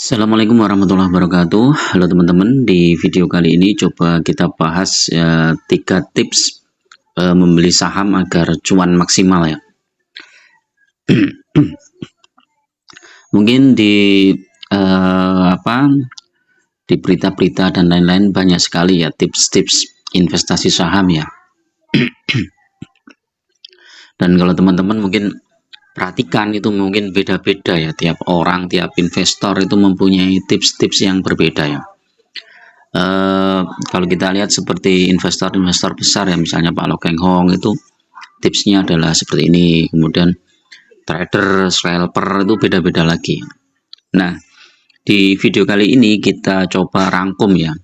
Assalamualaikum warahmatullahi wabarakatuh. Halo teman-teman, di video kali ini coba kita bahas 3 tips membeli saham agar cuan maksimal ya. Mungkin di berita-berita dan lain-lain banyak sekali ya tips-tips investasi saham ya. Dan kalau teman-teman mungkin perhatikan itu mungkin beda-beda ya, tiap orang, tiap investor itu mempunyai tips-tips yang berbeda ya. Kalau kita lihat seperti investor-investor besar ya, misalnya Pak Lo Keng Hong, itu tipsnya adalah seperti ini. Kemudian trader, scalper itu beda-beda lagi. Nah, di video kali ini kita coba rangkum ya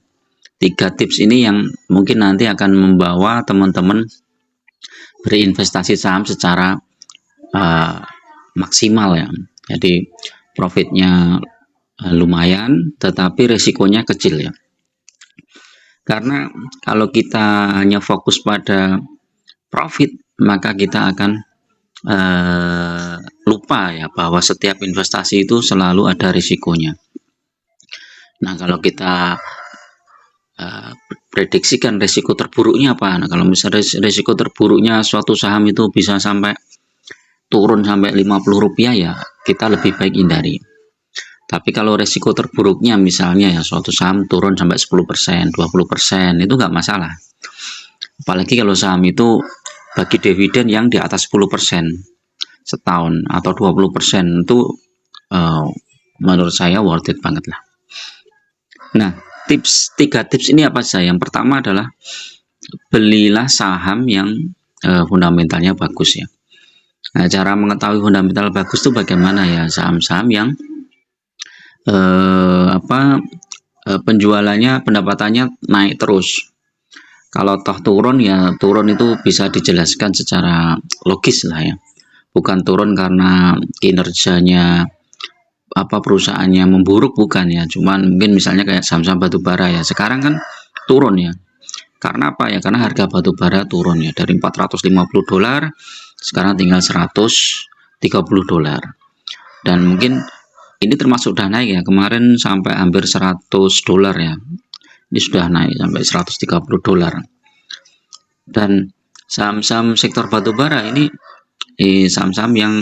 3 tips ini yang mungkin nanti akan membawa teman-teman berinvestasi saham secara maksimal ya. Jadi profitnya lumayan, tetapi resikonya kecil ya. Karena kalau kita hanya fokus pada profit, maka kita akan lupa ya bahwa setiap investasi itu selalu ada risikonya. Nah, kalau kita prediksikan risiko terburuknya apa? Nah, kalau misalnya risiko terburuknya suatu saham itu bisa sampai turun sampai Rp50 ya, kita lebih baik hindari. Tapi kalau resiko terburuknya misalnya ya suatu saham turun sampai 10%, 20%, itu nggak masalah. Apalagi kalau saham itu bagi dividen yang di atas 10% setahun atau 20%, itu menurut saya worth it banget lah. Nah, 3 tips ini apa saja? Yang pertama adalah belilah saham yang fundamentalnya bagus ya. Nah, cara mengetahui fundamental bagus itu bagaimana ya? Saham-saham yang penjualannya, pendapatannya naik terus. Kalau toh turun ya turun itu bisa dijelaskan secara logis lah ya. Bukan turun karena kinerjanya perusahaannya memburuk, bukan ya. Cuman mungkin misalnya kayak saham-saham batubara ya. Sekarang kan turun ya. Karena apa ya? Karena harga batubara turun ya, dari $450 sekarang tinggal $130. Dan mungkin ini termasuk sudah naik ya, kemarin sampai hampir $100 ya, ini sudah naik sampai $130. Dan saham-saham sektor batubara ini saham-saham yang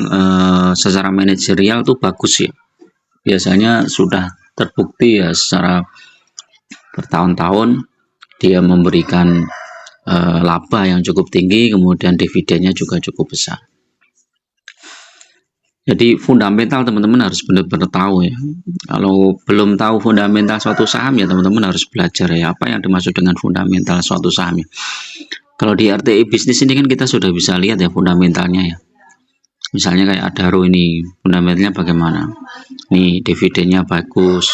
secara manajerial tuh bagus ya, biasanya sudah terbukti ya secara bertahun-tahun dia memberikan laba yang cukup tinggi, kemudian dividennya juga cukup besar. Jadi fundamental teman-teman harus benar-benar tahu ya. Kalau belum tahu fundamental suatu saham ya teman-teman harus belajar ya, apa yang dimaksud dengan fundamental suatu saham ya. Kalau di RTI bisnis ini kan kita sudah bisa lihat ya fundamentalnya ya. Misalnya kayak Adaro ini fundamentalnya bagaimana? Ini dividennya bagus.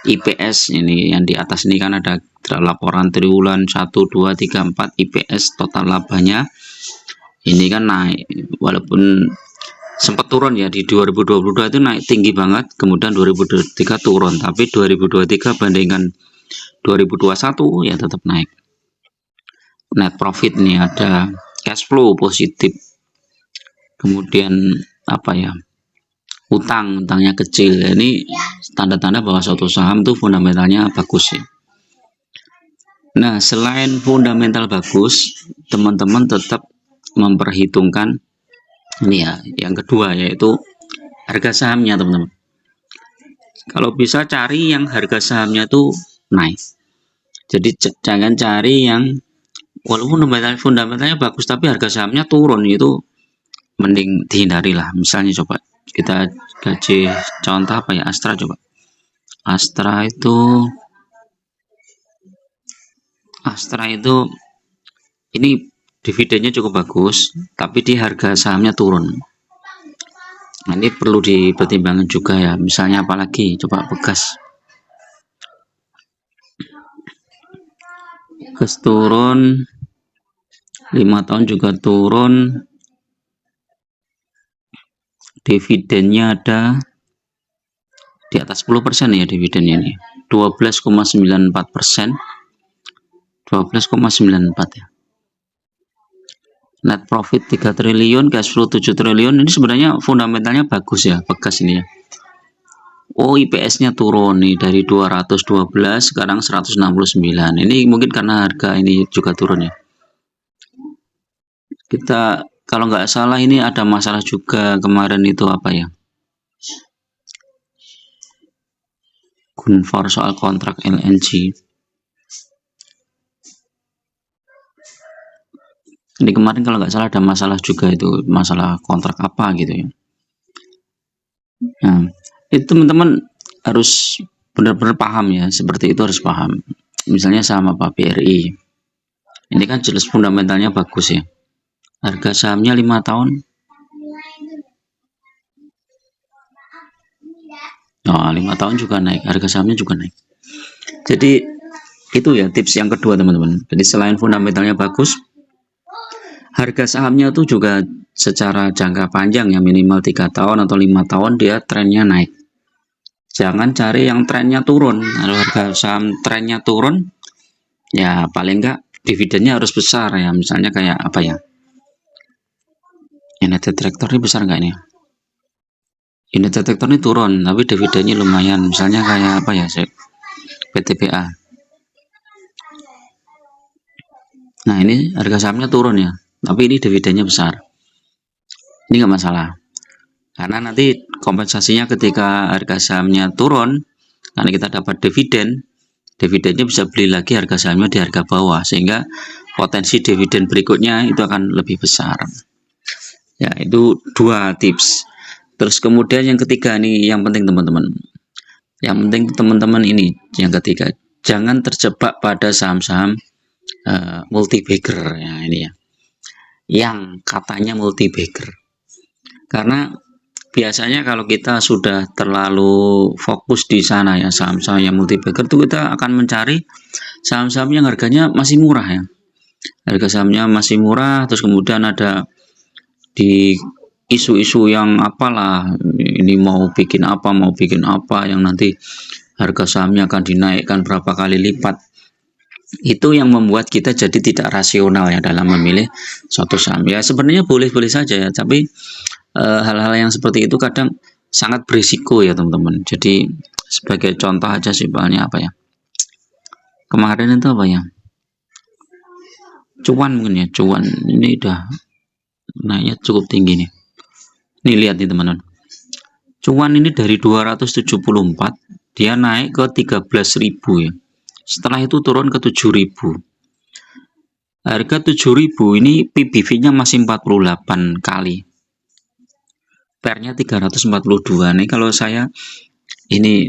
IPS ini yang di atas ini kan ada laporan triwulan 1, 2, 3, 4 IPS, total labanya ini kan naik, walaupun sempat turun ya di 2022 itu naik tinggi banget, kemudian 2023 turun, tapi 2023 bandingkan 2021 ya tetap naik. Net profit nih ada, cash flow positif, kemudian utangnya kecil. Ini tanda-tanda bahwa suatu saham tuh fundamentalnya bagus ya. Nah, selain fundamental bagus, teman-teman tetap memperhitungkan ini ya, yang kedua yaitu harga sahamnya teman-teman. Kalau bisa cari yang harga sahamnya tuh naik. Jadi jangan cari yang walaupun fundamentalnya bagus tapi harga sahamnya turun, itu mending dihindari lah. Misalnya coba kita kasih contoh apa ya, Astra coba. Astra itu ini dividennya cukup bagus, tapi di harga sahamnya turun. Nah, ini perlu dipertimbangkan juga ya. Misalnya apalagi coba Begas turun 5 tahun juga turun, dividennya ada di atas 10% ya, dividennya ini 12,94%, 12,94 ya. Net profit 3 triliun, cash flow 7 triliun. Ini sebenarnya fundamentalnya bagus ya Begas ini ya. Oh, IPS-nya turun nih dari 212 sekarang 169. Ini mungkin karena harga ini juga turun ya. Kita kalau nggak salah ini ada masalah juga kemarin itu apa ya? Gunvor soal kontrak LNG. Ini kemarin kalau nggak salah ada masalah juga itu, masalah kontrak apa gitu ya. Nah, itu teman-teman harus benar-benar paham ya, seperti itu harus paham. Misalnya sama Pak BRI. Ini kan jelas fundamentalnya bagus ya. Harga sahamnya 5 tahun. Oh, 5 tahun juga naik, harga sahamnya juga naik. Jadi itu ya tips yang kedua teman-teman. Jadi selain fundamentalnya bagus, harga sahamnya tuh juga secara jangka panjang ya, minimal 3 tahun atau 5 tahun dia trennya naik. Jangan cari yang trennya turun. Kalau harga saham trennya turun, ya paling enggak dividennya harus besar ya. Misalnya kayak apa ya? United Tractor ini besar nggak ini? United Tractor ini turun, tapi dividennya lumayan. Misalnya kayak apa ya? PTBA. Nah ini harga sahamnya turun ya, tapi ini dividennya besar. Ini nggak masalah. Karena nanti kompensasinya ketika harga sahamnya turun, karena kita dapat dividen, dividennya bisa beli lagi harga sahamnya di harga bawah, sehingga potensi dividen berikutnya itu akan lebih besar. Ya, itu dua tips. Terus kemudian yang ketiga nih, yang penting teman-teman. Yang penting teman-teman ini, yang ketiga, jangan terjebak pada saham-saham multi bagger ya ini ya. Yang katanya multi bagger. Karena biasanya kalau kita sudah terlalu fokus di sana ya, saham-saham yang multi bagger itu kita akan mencari saham-saham yang harganya masih murah ya. Harga sahamnya masih murah, terus kemudian ada di isu-isu yang apalah, ini mau bikin apa yang nanti harga sahamnya akan dinaikkan berapa kali lipat. Itu yang membuat kita jadi tidak rasional ya dalam memilih suatu saham. Ya sebenarnya boleh-boleh saja ya, tapi hal-hal yang seperti itu kadang sangat berisiko ya teman-teman. Jadi sebagai contoh aja simpelnya apa ya, kemarin itu apa ya, cuan mungkin ya, cuan ini udah naiknya cukup tinggi nih. Ini lihat nih teman-teman, cuan ini dari 274 dia naik ke 13.000 ya, setelah itu turun ke 7.000. Harga 7.000 ini PBV-nya masih 48 kali, PER-nya 342. Nih kalau saya ini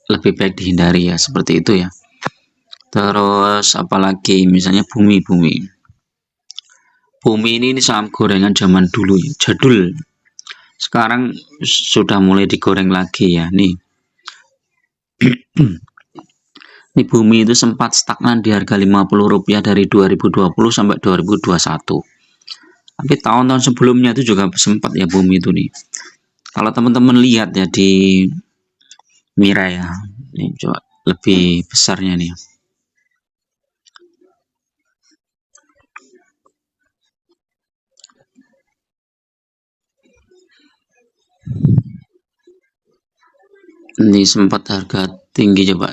lebih baik dihindari ya, seperti itu ya. Terus apalagi misalnya bumi ini saham gorengan zaman dulu ya, jadul. Sekarang sudah mulai digoreng lagi ya nih. Ini bumi itu sempat stagnan di harga Rp50 dari 2020 sampai 2021. Tapi tahun-tahun sebelumnya itu juga sempat ya bumi itu nih. Kalau teman-teman lihat ya di Mira ya, ini coba lebih besarnya nih. Ini sempat harga tinggi coba.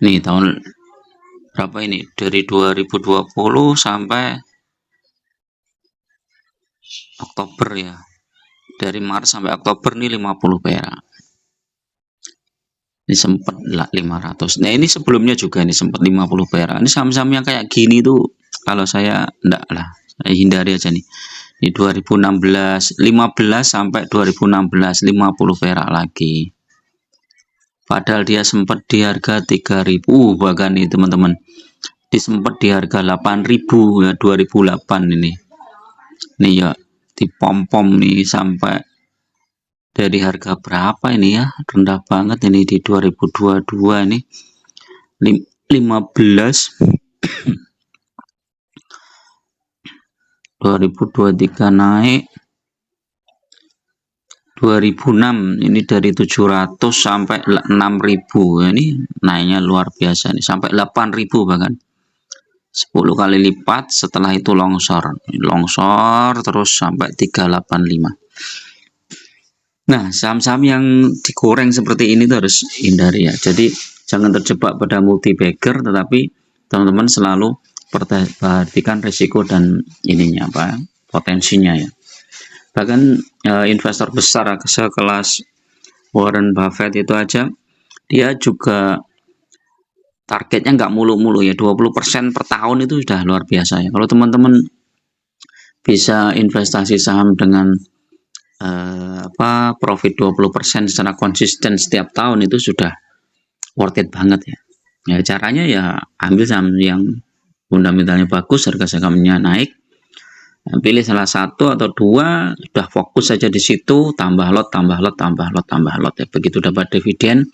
Nih tahun berapa ini? Dari 2020 sampai Oktober ya. Dari Maret sampai Oktober nih 50 perak. Ini sempat 500. Nah, ini sebelumnya juga ini sempat 50 perak. Ini saham-saham yang kayak gini tuh kalau saya enggak lah. Saya hindari aja nih. Ini 2016, 15 sampai 2016 50 perak lagi. Padahal dia sempat di harga 3.000 bahkan nih teman-teman. Sempat di harga 8.000 ya 2008 ini. Nih ya dipom-pom nih sampai dari harga berapa ini ya, rendah banget ini di 2022 ini 15 2023 naik 2006 ini dari 700 sampai 6.000 ya, ini naiknya luar biasa nih sampai 8.000 bahkan 10 kali lipat. Setelah itu longsor terus sampai 385. Nah, saham-saham yang digoreng seperti ini tuh harus hindari ya. Jadi jangan terjebak pada multi bagger, tetapi teman-teman selalu perhatikan risiko dan ininya apa potensinya ya. Bahkan investor besar sekelas Warren Buffett itu aja dia juga targetnya nggak mulu-mulu ya, 20% per tahun itu sudah luar biasa ya. Kalau teman-teman bisa investasi saham dengan profit 20% secara konsisten setiap tahun itu sudah worth it banget ya. Ya caranya ya ambil saham yang fundamentalnya bagus, harga sahamnya naik, pilih salah satu atau dua, sudah fokus saja di situ, tambah lot, tambah lot, tambah lot, tambah lot ya. Begitu dapat dividen,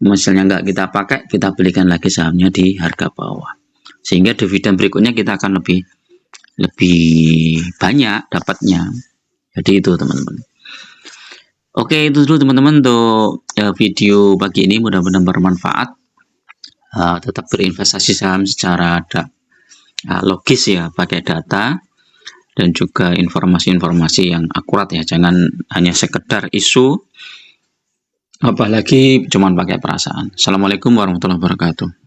misalnya nggak kita pakai, kita belikan lagi sahamnya di harga bawah, sehingga dividen berikutnya kita akan lebih banyak dapatnya. Jadi itu teman-teman. Oke, itu dulu teman-teman untuk video pagi ini, mudah-mudahan bermanfaat. Tetap berinvestasi saham secara logis ya, pakai data dan juga informasi-informasi yang akurat ya, jangan hanya sekedar isu, apalagi cuman pakai perasaan. Assalamualaikum warahmatullahi wabarakatuh.